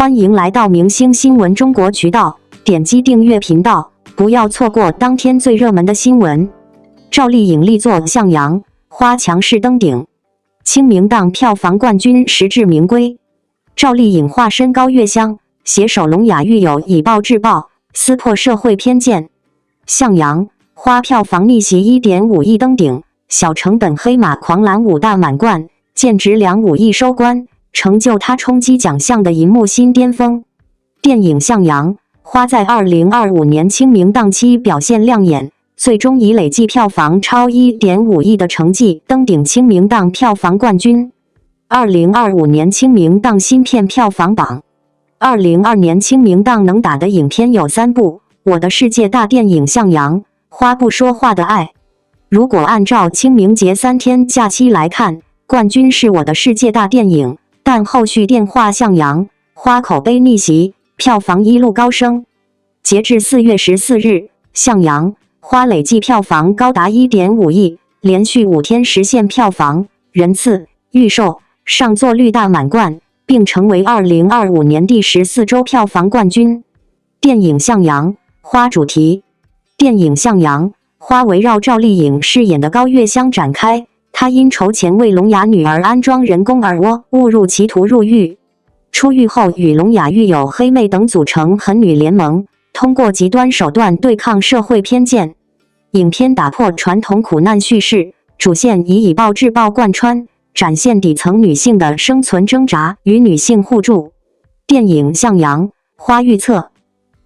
欢迎来到明星新闻中国渠道，点击订阅频道，不要错过当天最热门的新闻。赵丽颖力作《向阳》，花强势登顶，清明档票房冠军实至名归。赵丽颖化身高月香，携手聋哑狱友以暴制暴，撕破社会偏见。《向阳》花票房逆袭 1.5 亿登顶，小成本黑马狂揽5大满贯，剑指2.5亿收官，成就他冲击奖项的银幕新巅峰。电影《向阳》花在2025年清明档期表现亮眼，最终以累计票房超 1.5 亿的成绩登顶清明档票房冠军。2025年清明档新片票房榜，2022年清明档能打的影片有3部：我的世界大电影《向阳》、花不说话的爱。如果按照清明节3天假期来看，冠军是我的世界大电影，但后续电话《向阳》、花口碑逆袭，票房一路高升。截至4月14日，《向阳》、花累计票房高达 1.5 亿，连续5天实现票房、人次、预售、上座率大满贯，并成为2025年第14周票房冠军。电影《向阳》花主题。电影《向阳》花围绕赵丽颖饰演的高月香展开，她因筹钱为聋哑女儿安装人工耳蜗，误入歧途入狱。出狱后与聋哑狱友黑妹等组成狠女联盟，通过极端手段对抗社会偏见。影片打破传统苦难叙事，主线以暴制暴贯穿，展现底层女性的生存挣扎与女性互助。电影《向阳》花预测。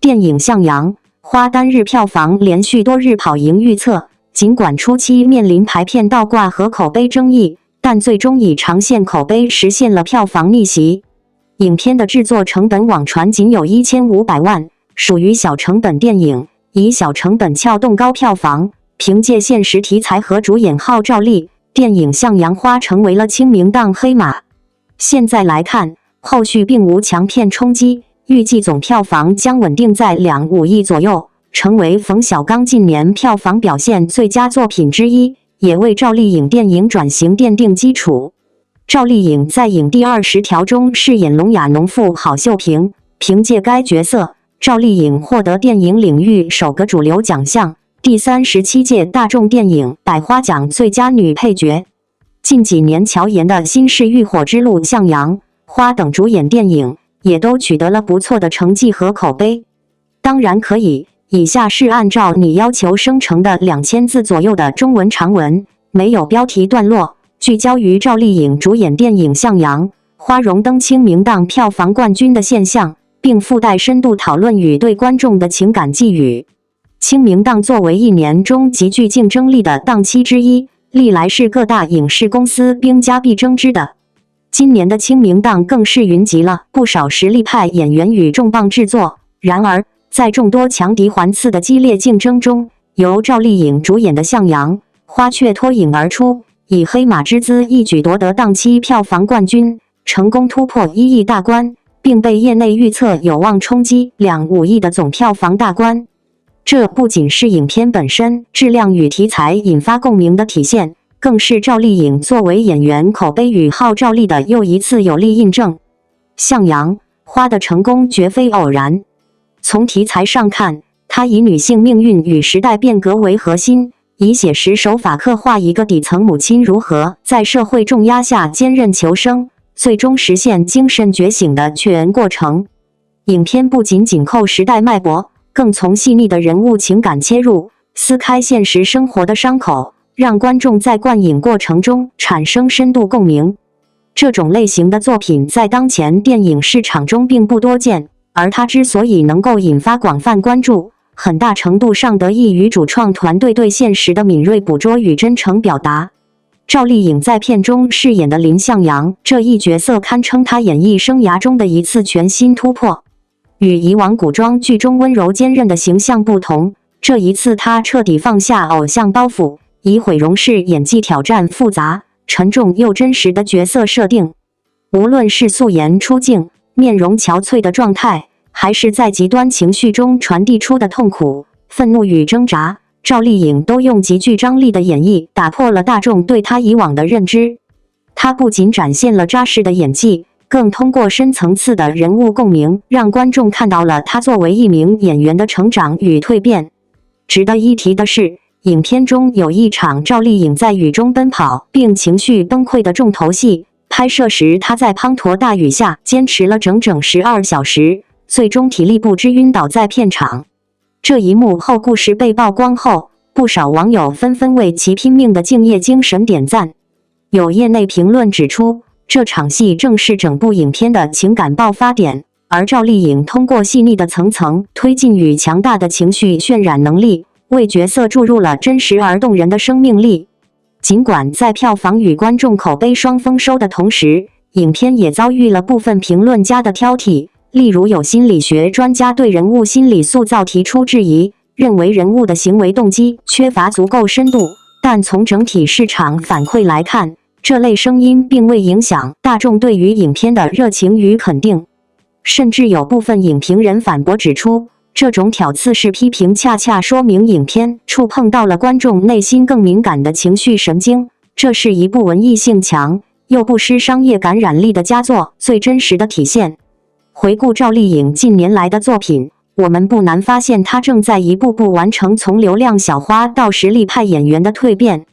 电影《向阳》花单日票房连续多日跑赢预测，尽管初期面临排片倒挂和口碑争议，但最终以长线口碑实现了票房逆袭。影片的制作成本网传仅有1500万，属于小成本电影，以小成本撬动高票房，凭借现实题材和主演号召力，电影《向阳花》成为了清明档黑马。现在来看，后续并无强片冲击，预计总票房将稳定在2.5亿左右，成为冯小刚近年票房表现最佳作品之一，也为赵丽颖电影转型奠定基础。赵丽颖在影帝20条中饰演聋哑农妇郝秀萍，凭借该角色，赵丽颖获得电影领域首个主流奖项第37届大众电影百花奖最佳女配角。近几年乔妍的新式浴火之路、向阳、花等主演电影也都取得了不错的成绩和口碑。当然可以，以下是按照你要求生成的2000字左右的中文长文，没有标题段落，聚焦于赵丽颖主演电影《向阳》花荣登清明档票房冠军的现象，并附带深度讨论与对观众的情感寄语。清明档作为一年中极具竞争力的档期之一，历来是各大影视公司兵家必争之的。今年的清明档更是云集了不少实力派演员与重磅制作。然而，在众多强敌环伺的激烈竞争中，由赵丽颖主演的《向阳》花却脱颖而出，以黑马之姿一举夺得档期票房冠军，成功突破1亿大关，并被业内预测有望冲击2.5亿的总票房大关。这不仅是影片本身质量与题材引发共鸣的体现，更是赵丽颖作为演员口碑与号召力的又一次有力印证。向阳花的成功绝非偶然。从题材上看，它以女性命运与时代变革为核心，以写实手法刻画一个底层母亲如何在社会重压下坚韧求生，最终实现精神觉醒的全过程。影片不仅紧扣时代脉搏，更从细腻的人物情感切入，撕开现实生活的伤口，让观众在观影过程中产生深度共鸣。这种类型的作品在当前电影市场中并不多见，而它之所以能够引发广泛关注，很大程度上得益于主创团队对现实的敏锐捕捉与真诚表达。赵丽颖在片中饰演的林向阳这一角色，堪称她演艺生涯中的一次全新突破。与以往古装剧中温柔坚韧的形象不同，这一次她彻底放下偶像包袱，以毁容式演技挑战复杂、沉重又真实的角色设定。无论是素颜出镜、面容憔悴的状态，还是在极端情绪中传递出的痛苦、愤怒与挣扎，赵丽颖都用极具张力的演绎打破了大众对她以往的认知。她不仅展现了扎实的演技，更通过深层次的人物共鸣，让观众看到了他作为一名演员的成长与蜕变。值得一提的是，影片中有一场赵丽颖在雨中奔跑并情绪崩溃的重头戏，拍摄时她在滂沱大雨下坚持了整整12小时，最终体力不支晕倒在片场。这一幕后故事被曝光后，不少网友纷纷为其拼命的敬业精神点赞。有业内评论指出，这场戏正是整部影片的情感爆发点，而赵丽颖通过细腻的层层推进与强大的情绪渲染能力，为角色注入了真实而动人的生命力。尽管在票房与观众口碑双丰收的同时，影片也遭遇了部分评论家的挑剔，例如有心理学专家对人物心理塑造提出质疑，认为人物的行为动机缺乏足够深度。但从整体市场反馈来看，这类声音并未影响大众对于影片的热情与肯定。甚至有部分影评人反驳指出，这种挑刺式批评恰恰说明影片触碰到了观众内心更敏感的情绪神经，这是一部文艺性强又不失商业感染力的佳作最真实的体现。回顾赵丽颖近年来的作品，我们不难发现她正在一步步完成从流量小花到实力派演员的蜕变。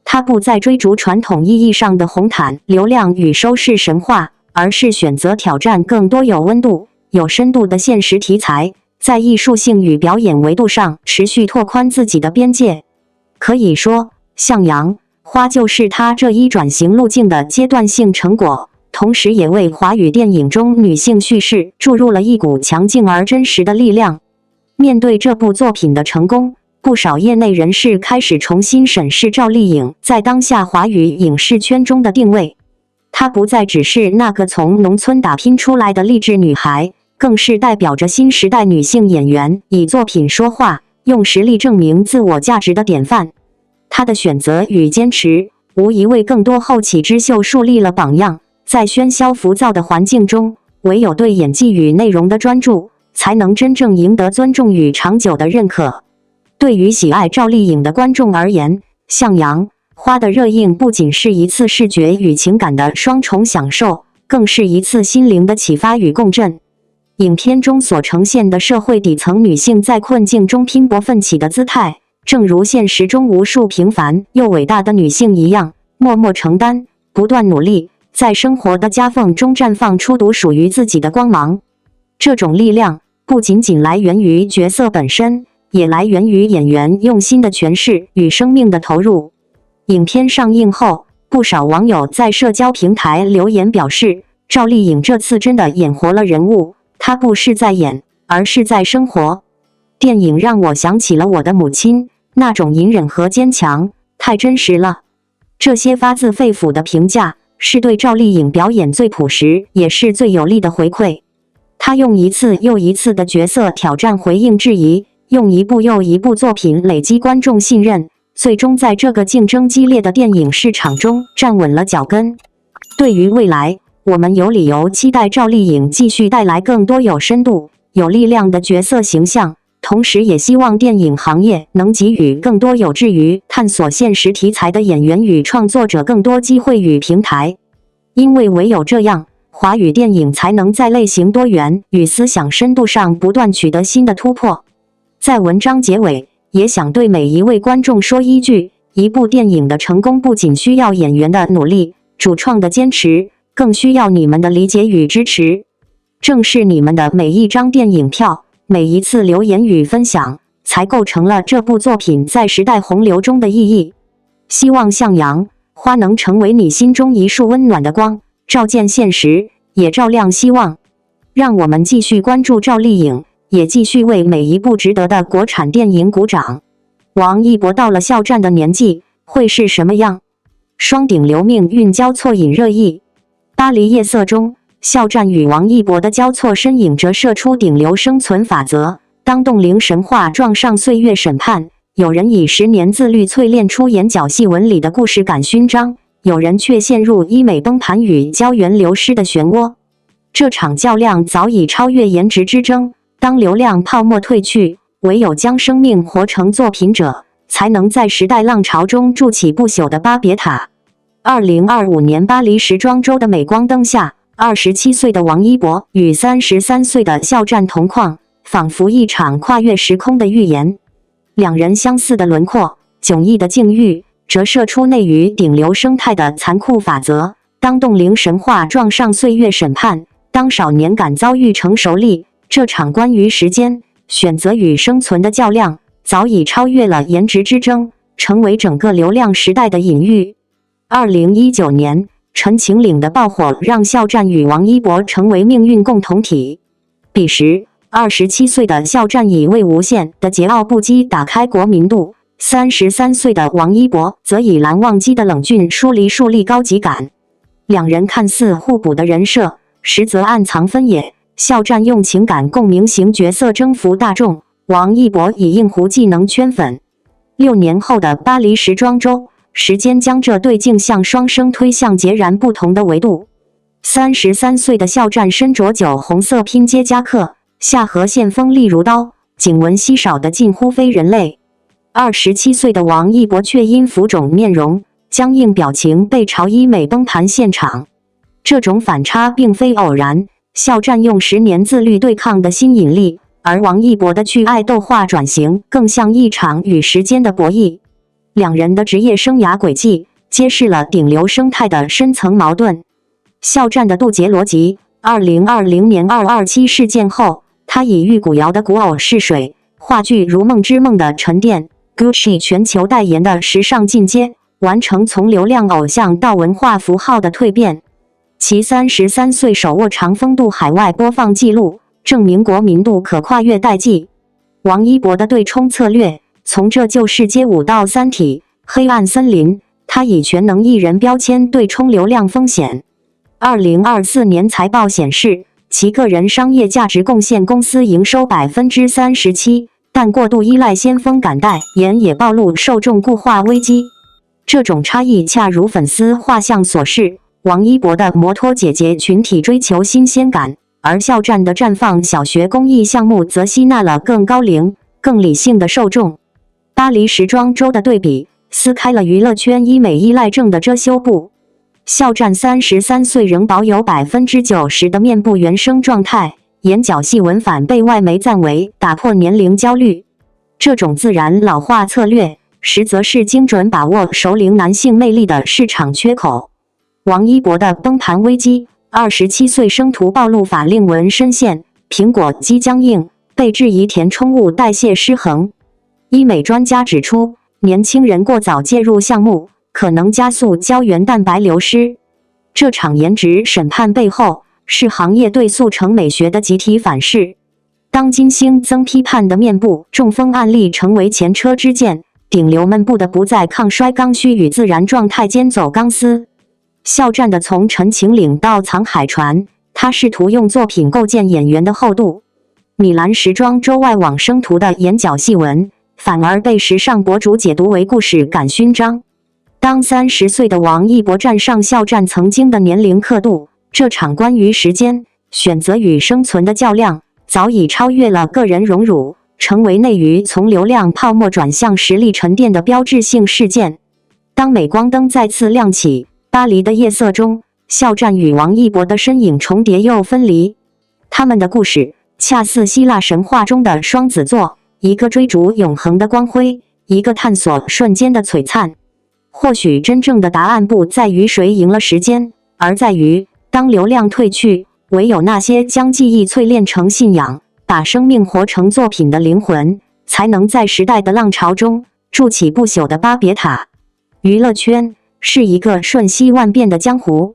她不再追逐传统意义上的红毯流量与收视神话，而是选择挑战更多有温度、有深度的现实题材，在艺术性与表演维度上持续拓宽自己的边界。可以说，向阳花就是她这一转型路径的阶段性成果，同时也为华语电影中女性叙事注入了一股强劲而真实的力量。面对这部作品的成功，不少业内人士开始重新审视赵丽颖在当下华语影视圈中的定位。她不再只是那个从农村打拼出来的励志女孩，更是代表着新时代女性演员以作品说话、用实力证明自我价值的典范。她的选择与坚持，无疑为更多后起之秀树立了榜样。在喧嚣浮躁的环境中，唯有对演技与内容的专注，才能真正赢得尊重与长久的认可。对于喜爱赵丽颖的观众而言，向阳花的热映不仅是一次视觉与情感的双重享受，更是一次心灵的启发与共振。影片中所呈现的社会底层女性在困境中拼搏奋起的姿态，正如现实中无数平凡又伟大的女性一样，默默承担，不断努力，在生活的夹缝中绽放出独属于自己的光芒。这种力量不仅仅来源于角色本身，也来源于演员用心的诠释与生命的投入。影片上映后，不少网友在社交平台留言表示，赵丽颖这次真的演活了人物，她不是在演，而是在生活。电影让我想起了我的母亲，那种隐忍和坚强，太真实了。这些发自肺腑的评价，是对赵丽颖表演最朴实，也是最有力的回馈。她用一次又一次的角色挑战回应质疑，用一部又一部作品累积观众信任，最终在这个竞争激烈的电影市场中站稳了脚跟。对于未来，我们有理由期待赵丽颖继续带来更多有深度、有力量的角色形象，同时也希望电影行业能给予更多有志于探索现实题材的演员与创作者更多机会与平台。因为唯有这样，华语电影才能在类型多元与思想深度上不断取得新的突破。在文章结尾，也想对每一位观众说一句，一部电影的成功不仅需要演员的努力、主创的坚持，更需要你们的理解与支持。正是你们的每一张电影票，每一次留言与分享，才构成了这部作品在时代洪流中的意义。希望向阳花能成为你心中一束温暖的光，照见现实，也照亮希望。让我们继续关注赵丽颖，也继续为每一部值得的国产电影鼓掌。王一博到了肖战的年纪，会是什么样？双顶流命运交错引热议。巴黎夜色中，肖战与王一博的交错身影折射出顶流生存法则。当冻龄神话撞上岁月审判，有人以10年自律淬炼出眼角细纹里的故事感勋章，有人却陷入医美崩盘与胶原流失的漩涡。这场较量早已超越颜值之争，当流量泡沫退去，唯有将生命活成作品者，才能在时代浪潮中筑起不朽的巴别塔。2025年巴黎时装周的镁光灯下， 27岁的王一博与33岁的肖战同框，仿佛一场跨越时空的预言。两人相似的轮廓，迥异的境遇，折射出内娱顶流生态的残酷法则。当冻龄神话撞上岁月审判，当少年感遭遇成熟力，这场关于时间、选择与生存的较量，早已超越了颜值之争，成为整个流量时代的隐喻。2019年，陈情岭的爆火让肖战与王一博成为命运共同体。彼时，27岁的肖战以为无限的桀骜不羁打开国民度，33岁的王一博则以蓝忘机的冷峻疏离树立高级感。两人看似互补的人设，实则暗藏分野。肖战用情感共鸣型角色征服大众，王一博以硬核技能圈粉。6年后的巴黎时装周，时间将这对镜像双生推向截然不同的维度。33岁的肖战身着酒红色拼接夹克，下颌线锋利如刀，颈纹稀少的近乎非人类。27岁的王一博却因浮肿面容、僵硬表情被嘲医美崩盘现场。这种反差并非偶然，肖战用10年自律对抗的新引力，而王一博的去爱豆化转型更像一场与时间的博弈。两人的职业生涯轨迹揭示了顶流生态的深层矛盾。肖战的渡劫逻辑：2020年227事件后，他以玉骨遥的古偶试水，话剧《如梦之梦》的沉淀， Gucci 全球代言的时尚进阶，完成从流量偶像到文化符号的蜕变。其33岁手握长风度海外播放纪录，证明国民度可跨越代际。王一博的对冲策略，从这就是街舞到三体、黑暗森林，他以全能艺人标签对冲流量风险。2024年财报显示，其个人商业价值贡献公司营收37%，但过度依赖先锋感代言也暴露受众固化危机。这种差异恰如粉丝画像所示，王一博的摩托姐姐群体追求新鲜感，而肖战的绽放小学公益项目则吸纳了更高龄、更理性的受众。巴黎时装周的对比，撕开了娱乐圈医美依赖症的遮羞布。肖战33岁仍保有90%的面部原生状态，眼角细纹反被外媒赞为打破年龄焦虑。这种自然老化策略，实则是精准把握熟龄男性魅力的市场缺口。王一博的崩盘危机：27岁生图暴露法令纹深陷，苹果肌僵硬，被质疑填充物代谢失衡。医美专家指出，年轻人过早介入项目，可能加速胶原蛋白流失。这场颜值审判背后，是行业对速成美学的集体反噬。当金星增批判的面部中风案例成为前车之鉴，顶流们不得不在抗衰刚需与自然状态间走钢丝。肖战的从陈情岭到藏海船，他试图用作品构建演员的厚度。米兰时装周外网生图的眼角细纹，反而被时尚博主解读为故事感勋章。当30岁的王一博站上肖战曾经的年龄刻度，这场关于时间、选择与生存的较量，早已超越了个人荣辱，成为内娱从流量泡沫转向实力沉淀的标志性事件。当镁光灯再次亮起，巴黎的夜色中，肖战与王一博的身影重叠又分离。他们的故事恰似希腊神话中的双子座，一个追逐永恒的光辉，一个探索瞬间的璀璨。或许真正的答案不在于谁赢了时间，而在于当流量退去，唯有那些将记忆淬炼成信仰，把生命活成作品的灵魂，才能在时代的浪潮中筑起不朽的巴别塔。娱乐圈是一个瞬息万变的江湖，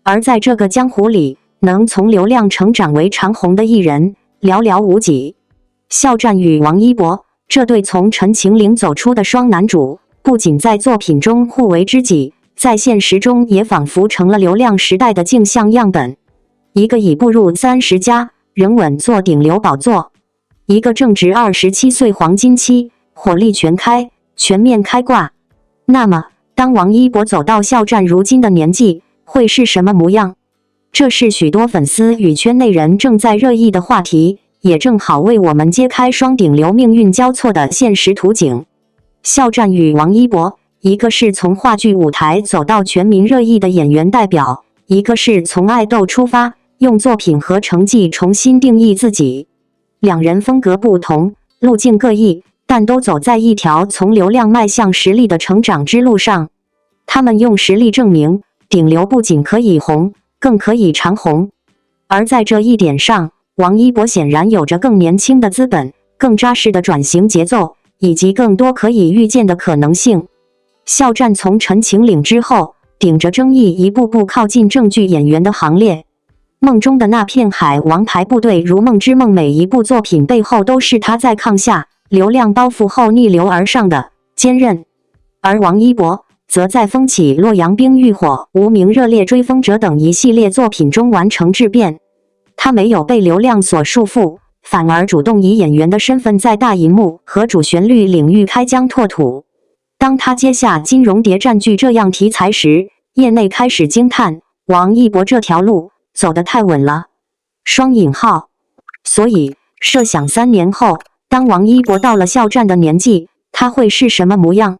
而在这个江湖里，能从流量成长为长红的艺人寥寥无几。肖战与王一博这对从陈情岭走出的双男主，不仅在作品中互为知己，在现实中也仿佛成了流量时代的镜像样本。一个已步入30+，仍稳坐顶流宝座；一个正值27岁黄金期，火力全开，全面开挂。那么，当王一博走到肖战如今的年纪，会是什么模样？这是许多粉丝与圈内人正在热议的话题，也正好为我们揭开双顶流命运交错的现实图景。肖战与王一博，一个是从话剧舞台走到全民热议的演员代表，一个是从爱豆出发，用作品和成绩重新定义自己。两人风格不同，路径各异，但都走在一条从流量迈向实力的成长之路上。他们用实力证明，顶流不仅可以红，更可以长红。而在这一点上，王一博显然有着更年轻的资本、更扎实的转型节奏，以及更多可以预见的可能性。肖战从《陈情令》之后，顶着争议一步步靠近正剧演员的行列。梦中的那片海、王牌部队、如梦之梦，每一部作品背后都是他在抗下流量包袱后逆流而上的坚韧。而王一博则在风起洛阳冰浴火、无名热烈追风者等一系列作品中完成质变。他没有被流量所束缚，反而主动以演员的身份在大银幕和主旋律领域开疆拓土。当他接下金融谍战剧这样题材时，业内开始惊叹王一博这条路走得太稳了。双引号。所以设想3年后，当王一博到了肖战的年纪，他会是什么模样？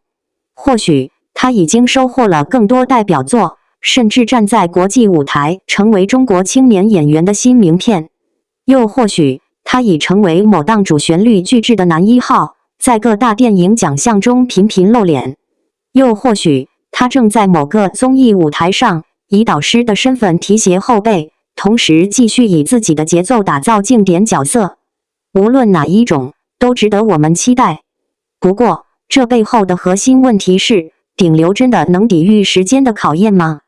或许他已经收获了更多代表作，甚至站在国际舞台，成为中国青年演员的新名片。又或许他已成为某档主旋律巨制的男1号，在各大电影奖项中频频露脸。又或许他正在某个综艺舞台上，以导师的身份提携后辈，同时继续以自己的节奏打造经典角色。无论哪一种，都值得我们期待。不过，这背后的核心问题是，顶流真的能抵御时间的考验吗？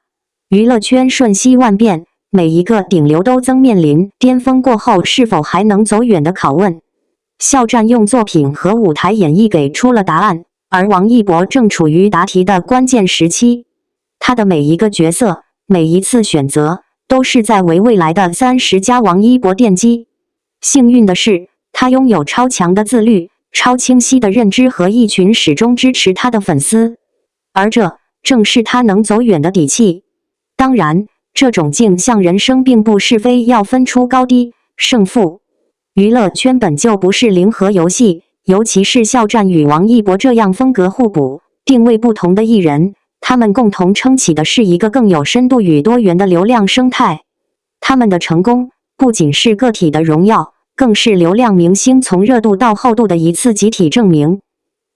娱乐圈瞬息万变，每一个顶流都曾面临巅峰过后是否还能走远的拷问。肖战用作品和舞台演绎给出了答案，而王一博正处于答题的关键时期。他的每一个角色，每一次选择，都是在为未来的30+王一博奠基。幸运的是，他拥有超强的自律、超清晰的认知和一群始终支持他的粉丝，而这正是他能走远的底气。当然，这种镜像人生并不是非要分出高低胜负。娱乐圈本就不是零和游戏，尤其是肖战与王一博这样风格互补、定位不同的艺人，他们共同撑起的是一个更有深度与多元的流量生态。他们的成功不仅是个体的荣耀，更是流量明星从热度到厚度的一次集体证明。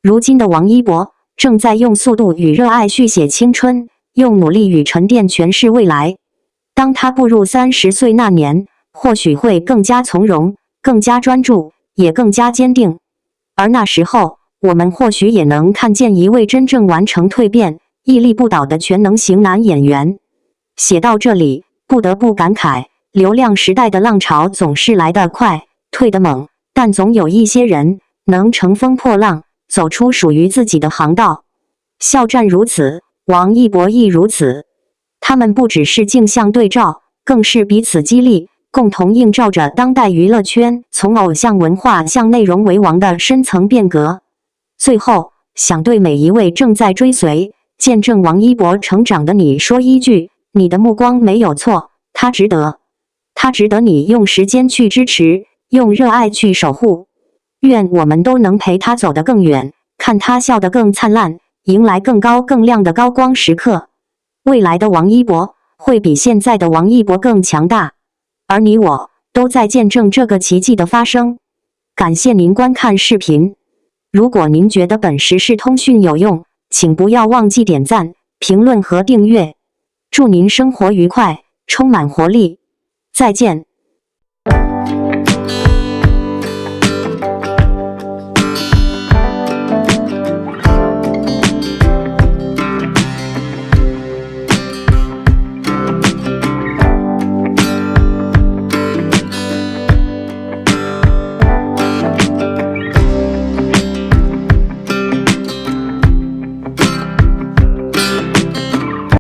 如今的王一博正在用速度与热爱续写青春，用努力与沉淀诠释未来。当他步入30岁那年，或许会更加从容，更加专注，也更加坚定。而那时候，我们或许也能看见一位真正完成蜕变、屹立不倒的全能型男演员。写到这里，不得不感慨，流量时代的浪潮总是来得快，退得猛，但总有一些人能乘风破浪，走出属于自己的航道。肖战如此，王一博亦如此。他们不只是镜像对照，更是彼此激励，共同映照着当代娱乐圈从偶像文化向内容为王的深层变革。最后，想对每一位正在追随、见证王一博成长的你说一句：你的目光没有错，他值得。他值得你用时间去支持，用热爱去守护。愿我们都能陪他走得更远，看他笑得更灿烂，迎来更高更亮的高光时刻。未来的王一博会比现在的王一博更强大，而你我都在见证这个奇迹的发生。感谢您观看视频。如果您觉得本时事通讯有用，请不要忘记点赞、评论和订阅。祝您生活愉快，充满活力。再见。